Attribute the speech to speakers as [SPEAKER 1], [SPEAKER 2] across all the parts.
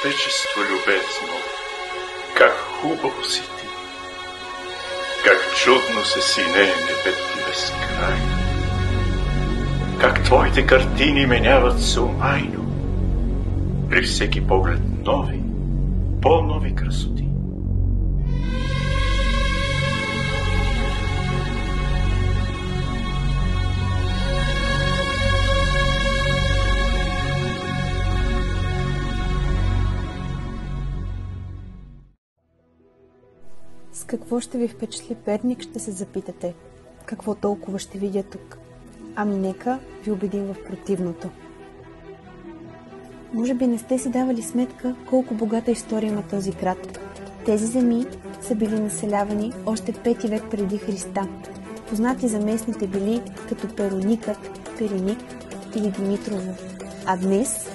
[SPEAKER 1] Владичество любезно, как хубаво си ти, как чудно се синее небето ти безкрайно, как твоите картини меняват се умайно, при всеки поглед нови, по-нови красоти.
[SPEAKER 2] С какво ще ви впечатли Перник, ще се запитате. Какво толкова ще видя тук? Ами нека ви убедим в противното. Може би не сте си давали сметка колко богата история има този град. Тези земи са били населявани още 5 век преди Христа. Познати за местните били като Пероникът, Переник или Димитрово. А днес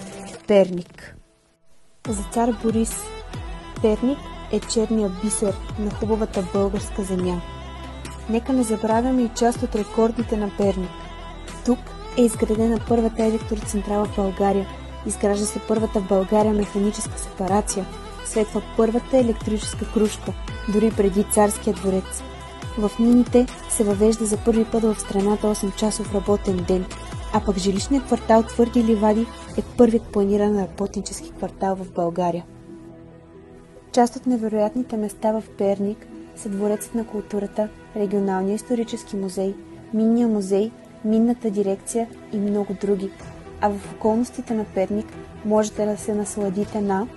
[SPEAKER 2] Перник. За цар Борис Перник е черният бисер на хубавата българска земя. Нека не забравяме и част от рекордите на Перник. Тук е изградена първата електроцентрала в България, изгражда се първата в България механическа сепарация, светва първата електрическа крушка, дори преди царския дворец. В мините се въвежда за първи път в страната 8-часов работен ден, а пък жилищният квартал Твърди ливади е първият планиран работнически квартал в България. Част от невероятните места в Перник са Дворецът на културата, Регионалния исторически музей, Минния музей, Минната дирекция и много други. А в околностите на Перник можете да се насладите на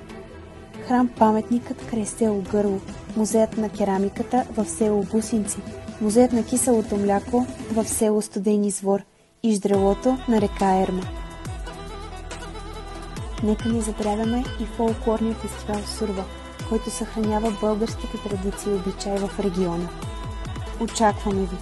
[SPEAKER 2] храм-паметникът край село Гърло, музеят на керамиката в село Гусинци, музеят на киселото мляко в село Студен извор и ждрелото на река Ерма. Нека не забравяме и фолклорния фестивал Сурва, който съхранява българските традиции и обичаи в региона. Очакваме ви!